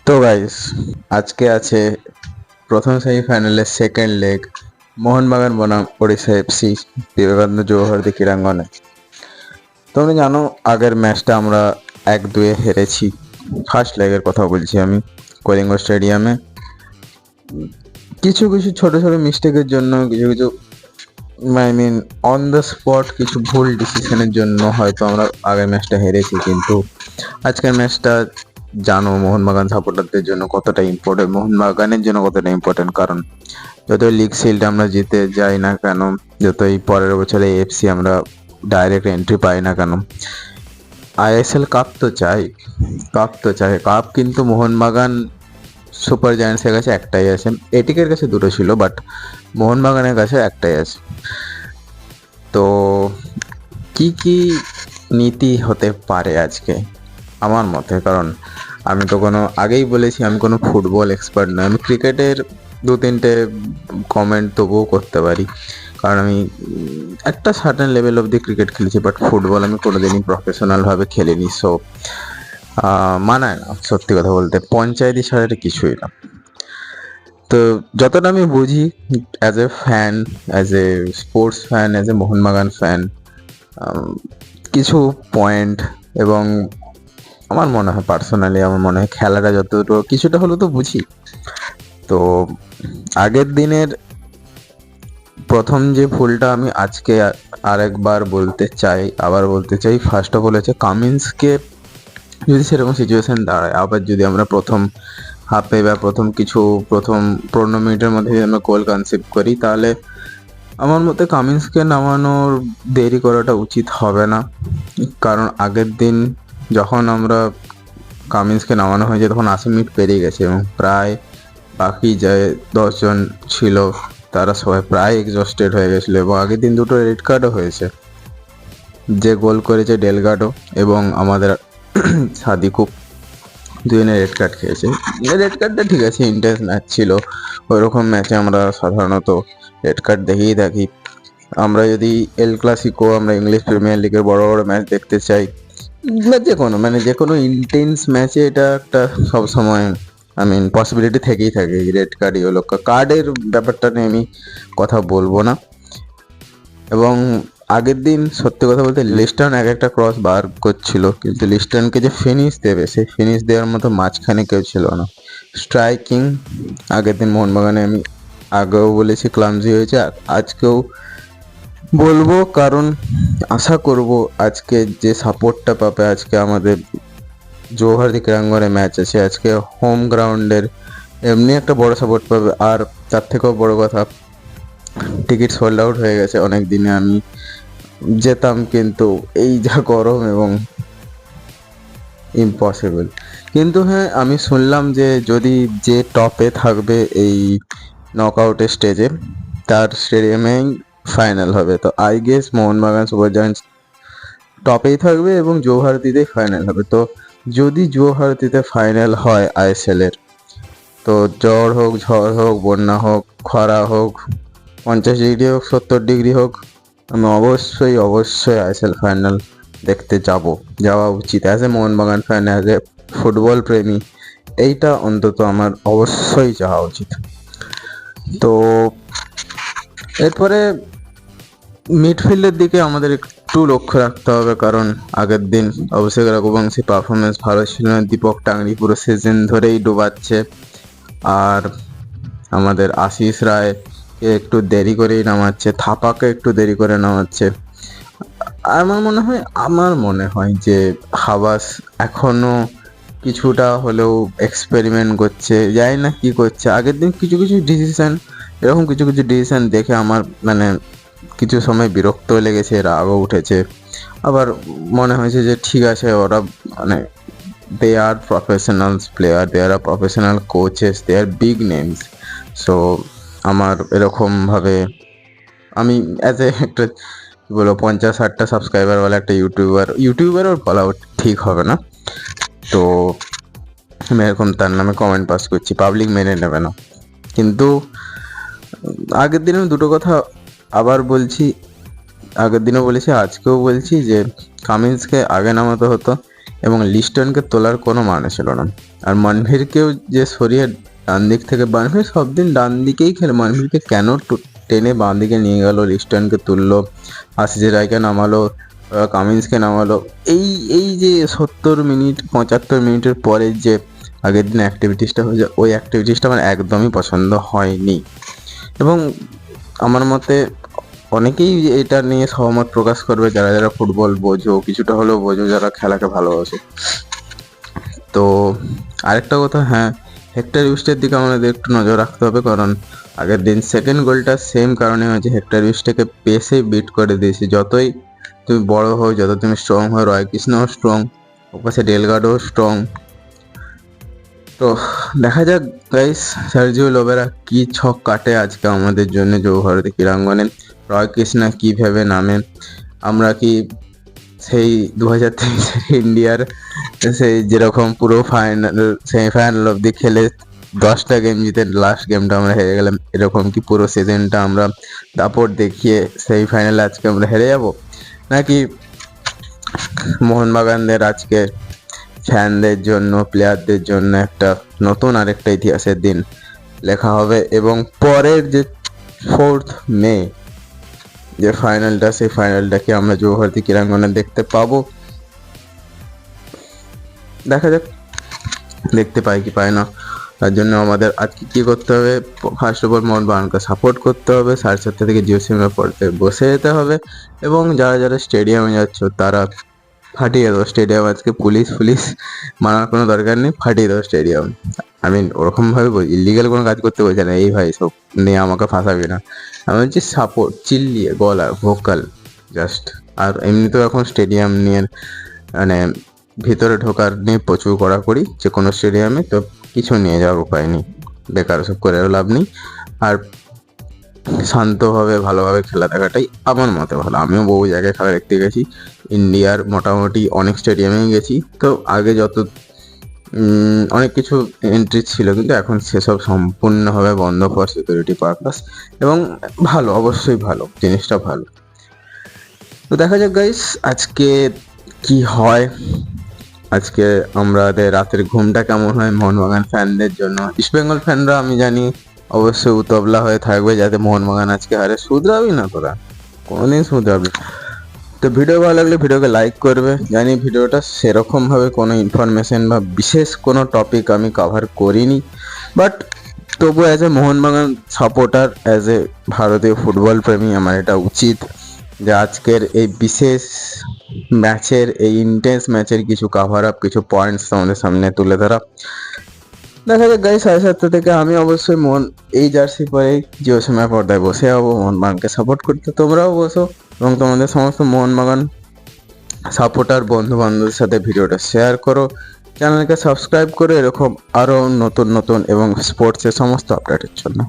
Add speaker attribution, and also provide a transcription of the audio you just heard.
Speaker 1: তো গাইস, আজকে আছে প্রথম সেমিফাইনালের সেকেন্ড লেগ, মোহনবাগান বনাম ওড়িশা এফসি বিবেকানন্দ জওহরদি ক্রীড়াঙ্গনে। তোমরা জানো আগের ম্যাচটা আমরা 1-2 হেরেছি। ফার্স্ট লেগের কথা বলছি আমি, কলিঙ্গ স্টেডিয়ামে। কিছু কিছু ছোট ছোট মিস্টেকের জন্য, কিছু কিছু অন দ্য স্পট কিছু ভুল ডিসিশনের জন্য হয়তো আমরা আগের ম্যাচটা হেরেছি, কিন্তু আজকের ম্যাচটা জানো মোহনবাগান সাপোর্টারদের জন্য কতটা ইম্পর্টেন্ট, মোহনবাগানের জন্য কতটা ইম্পর্টেন্ট। কারণ যতই লিগ শিল্ড আমরা জিতে যাই না কেন, যতই পরের বছরে এফসি আমরা ডাইরেক্ট এন্ট্রি পাই না কেন, আইএসএল কাপ তো চাই। কাপ কিন্তু মোহনবাগান সুপার জায়ান্টসের কাছে একটাই আছে, এটিকের কাছে দুটো ছিল, বাট মোহনবাগানের কাছে একটাই আছে। তো কি কি নীতি হতে পারে আজকে আমার মতে? কারণ আমি তো আগেই বলেছি আমি কোনো ফুটবল এক্সপার্ট নয়, আমি ক্রিকেটের 2-3টে কমেন্ট তবুও করতে পারি, কারণ আমি একটা সার্টেন লেভেল অবধি ক্রিকেট খেলেছি, বাট ফুটবল আমি কোনোদিনই প্রফেশনালভাবে খেলিনি। সো মানায় না, সত্যি কথা বলতে পঞ্চায়েতি ছাড়া এটা কিছুই না। তো যতটা আমি বুঝি as a fan, as a sports fan, as a Mohun Bagan fan, কিছু পয়েন্ট এবং আমার মনে হয় পার্সোনালি আমার মনে হয় খেলাটা যতটুকু কিছুটা হলেও তো বুঝি। তো আগের দিনের প্রথম যে ভুলটা আমি আজকে আরেকবার আবার বলতে চাই, ফার্স্ট অফ অল হচ্ছে কামিন্সকে যদি সেরকম সিচুয়েশন দাঁড়ায়, আবার যদি আমরা প্রথম হাফে বা প্রথম 15 মিনিটের মধ্যে যদি আমরা গোল কনসিভ করি, তাহলে আমার মতে কামিন্সকে নামানোর দেরি করাটা উচিত হবে না। কারণ আগের দিন যখন আমরা কামিন্সকে নামানো হয়েছে তখন 80 মিনিট পেরিয়ে গেছে এবং প্রায় বাকি যে 10 জন ছিল তারা সবাই প্রায় এক্সস্টেড হয়ে গেছিলো, এবং আগের দিন দুটো রেড কার্ডও হয়েছে। যে গোল করেছে ডেলগাডো এবং আমাদের সাদিকু, দুজনে রেড কার্ড খেয়েছে। রেড কার্ডটা ঠিক আছে, ইন্টেন্স ম্যাচ ছিল, ওইরকম ম্যাচে আমরা সাধারণত রেড কার্ড দেখেই থাকি। আমরা যদি এল ক্লাসিকো, আমরা ইংলিশ প্রিমিয়ার লিগের বড় বড় ম্যাচ দেখতে চাই, বা যে কোনো ইন্টেন্স ম্যাচে এটা একটা সবসময় পসিবিলিটি থেকেই থাকে রেড কার্ড, ইয়েলো কার্ডের ব্যাপারটা নিয়ে আমি কথা বলবো না। এবং আগের দিন সত্যি কথা বলতে লিস্টন এক একটা ক্রস বার করছিল, কিন্তু লিস্টনকে যে ফিনিশ দেবে, সেই ফিনিশ দেওয়ার মতো মাঝখানে কেউ ছিল না। স্ট্রাইকিং আগের দিন মোহনবাগানে আমি আগেও বলেছি ক্লামজি হয়েছে, আজকেও বলবো, কারণ আশা করব আজকে যে সাপোর্টটা পাবে, আজকে আমাদের জওহরদি ক্রীড়াঙ্গনে ম্যাচ আছে, আজকে হোম গ্রাউন্ডের এমনি একটা বড় সাপোর্ট পাবে। আর তার থেকেও বড় কথা, টিকিট সোল্ড আউট হয়ে গেছে অনেক দিনে, আমি যেতাম, কিন্তু এই যা গরম এবং ইম্পসিবল। কিন্তু হ্যাঁ, আমি শুনলাম যে যদি যে টপে থাকবে এই নকআউটের স্টেজে, তার স্টেডিয়ামেই ফাইনাল হবে। তো I guess Mohun Bagan super giants টপেই থাকবে এবং জওহরদিতেই ফাইনাল হবে। তো যদি জওহরদিতে ফাইনাল হয় আইএসএল এর, তো ঝড় হোক, বন্যা হোক, খরা হোক, 50 ডিগ্রি হোক, 70 ডিগ্রি হোক, আমি অবশ্যই আইএসএল ফাইনাল দেখতে যাওয়া উচিত as a Mohun Bagan fan, as a football প্রেমী। এইটা অন্তত আমার অবশ্যই যাওয়া উচিত। তো এরপরে মিডফিল্ডের দিকে আমাদের একটু লক্ষ্য রাখতে হবে, কারণ আগের দিন অভিষেক রঘুবংশী পারফরমেন্স ভালো ছিল না, দীপক টাংরি পুরো সিজন ধরেই ডোবাচ্ছে, আর আমাদের আশিস রায়কে একটু দেরি করেই নামাচ্ছে, থাপাকে একটু দেরি করে নামাচ্ছে। আমার মনে হয় যে হাবাস এখনো কিছুটা হলেও এক্সপেরিমেন্ট করছে, জানি না কি করছে। আগের দিন কিছু কিছু ডিসিশন দেখে আমার কিছু সময় বিরক্ত লেগেছে, রাগও উঠেছে, আবার মনে হয়েছে যে ঠিক আছে, ওরা দে আর প্রফেশনালস প্লেয়ার, দে আর প্রফেশনাল কোচেস, দে আর বিগ নেমস। সো আমার এরকমভাবে আমি অ্যাজ এ একটা কি বলবো 50-60টা সাবস্ক্রাইবারওয়ালা একটা ইউটিউবারও বলা ঠিক হবে না, তো আমি এরকম তার নামে কমেন্ট পাস করছি, পাবলিক মেনে নেবে না। কিন্তু আগের দিনে আমি দুটো কথা আবার বলছি, আগের দিনও বলেছি, আজকেও বলছি, যে কামিন্সকে আগে নামাতে হতো, এবং লিস্টনকে তোলার কোনো মানে ছিল না। আর মনভীরকেও যে সরিয়ে ডান দিক থেকে, মনভীর সব দিন ডান দিকেই খেলে, মনভীরকে কেন টেনে বাঁ দিকে নিয়ে গেল, লিস্টনকে তুললো, আশিস রায়কে নামালো, কামিন্সকে নামালো। এই এই যে 70 মিনিট 75 মিনিটের পরে যে আগের দিন অ্যাক্টিভিটিসটা হয়েছে, ওই অ্যাক্টিভিটিসটা আমার একদমই পছন্দ হয়নি। এবং আমার মতে অনেকেই এটা নিয়ে সহমত প্রকাশ করবে, যারা যারা ফুটবল বোঝো, কিছুটা হলেও বোঝো, যারা খেলাকে ভালোবাসে। তো আরেকটা কথা, হ্যাঁ, হেক্টর ইউস্টের দিকে আমাদের একটু নজর রাখতে হবে, কারণ আগের দিন সেকেন্ড গোলটা সেম কারণে হয়েছে, হেক্টর ইউস্টেকে পেসেই বিট করে দিয়েছে। যতই তুমি বড় হও, যত তুমি স্ট্রং হও, রয় কৃষ্ণও স্ট্রং, ওপাশে ডেলগাডও স্ট্রং। তো দেখা যাক গাইস, সার্জিও লোবেরা কি ছক কাটে আজকে আমাদের জন্য যুবভারতী ক্রীড়াঙ্গনে, রয় কৃষ্ণা কীভাবে নামে, আমরা কি সেই 2023 ইন্ডিয়ার সেই যেরকম পুরো ফাইনাল সেমিফাইনাল অব্দি খেলে 10টা গেম জিতে লাস্ট গেমটা আমরা হেরে গেলাম, এরকম কি পুরো সিজনটা আমরা দাপট দেখিয়ে সেমিফাইনালে আজকে আমরা হেরে যাব, নাকি মোহনবাগানদের আজকে ফ্যানদের জন্য, প্লেয়ারদের জন্য একটা নতুন আরেকটা ইতিহাসের দিন লেখা হবে, এবং পরের যে 4th মে যে ফাইনালটা, সেই ফাইনালটাকে আমরা যুবভারতী ক্রীড়াঙ্গনে দেখতে পাবো। দেখা যাক দেখতে পাই কি পায় না। তার জন্য আমাদের আজকে কী করতে হবে, ফার্স্ট অফ অল মোহনবাগানকে সাপোর্ট করতে হবে, 7:30 থেকে জিও সিনেমা পড়তে বসে যেতে হবে, এবং যারা যারা স্টেডিয়ামে যাচ্ছ তারা ফাটিয়ে দাও স্টেডিয়াম। আজকে পুলিশ মানার কোনো দরকার নেই, ফাটিয়ে দাও স্টেডিয়াম। আমি ওরকমভাবে ইলিগাল কোনো কাজ করতে বলছি না, এই ভাই সব নিয়ে আমাকে ফাঁসাবি না। আমি বলছি সাপোর্ট, চিল্লিয়ে গলা ভোকাল জাস্ট। আর এমনিতেও এখন স্টেডিয়াম নিয়ে মানে ভিতরে ঢোকার নিয়ে প্রচুর কড়াকড়ি যে কোনো স্টেডিয়ামে, তো কিছু নিয়ে যাওয়ার উপায় নেই, বেকার সব করেও লাভ নেই। আর শান্তভাবে ভালোভাবে খেলা দেখাটাই আমার মতে ভালো। আমিও বহু জায়গায় খেলা দেখতে গেছি, ইন্ডিয়ার মোটামুটি অনেক স্টেডিয়ামেই গেছি। তো আগে যত অনেক কিছু এন্ট্রি ছিল, কিন্তু এখন সেসব সম্পূর্ণভাবে বন্ধ ফর সিকিউরিটি পারপাস, এবং ভালো, অবশ্যই ভালো, জিনিসটা ভালো। তো দেখা যাক গাইস আজকে কি হয়, আজকে আমাদের রাতের ঘুমটা কেমন হয় মোহনবাগান ফ্যানদের জন্য। ইস্টবেঙ্গল ফ্যানরা আমি জানি অবশ্যই উতবলা হয়ে থাকবে যাতে মোহনবাগান আজকে হারে। শুধরাবি না তোরা, কোনোদিন শুধরাবি। তো ভিডিও ভালো লাগলে ভিডিওকে লাইক করবে। জানি ভিডিওটা সেরকমভাবে কোনো ইনফরমেশন বা বিশেষ কোনো টপিক আমি কভার করিনি, বাট তবু as a Mohun Bagan supporter, as a ভারতীয় ফুটবল প্রেমী, আমার এটা উচিত যে আজকের এই বিশেষ ম্যাচের, এই ইন্টেন্স ম্যাচের কিছু কাভার আপ, কিছু পয়েন্টস তোমাদের সামনে তুলে ধরা। দেখা যাক গাইস, 7:30 থেকে আমি অবশ্যই এই জার্সি পরে জিও সিনেমা পর্দায় বসে যাবো মোহনবাগানকে সাপোর্ট করতে। তোমরাও বসো এবং তোমাদের সমস্ত মোহনবাগান সাপোর্টার বন্ধু বান্ধবদের সাথে ভিডিওটা শেয়ার করো, চ্যানেলকে সাবস্ক্রাইব করো এরকম আরও নতুন নতুন এবং স্পোর্টসের সমস্ত আপডেটের জন্য।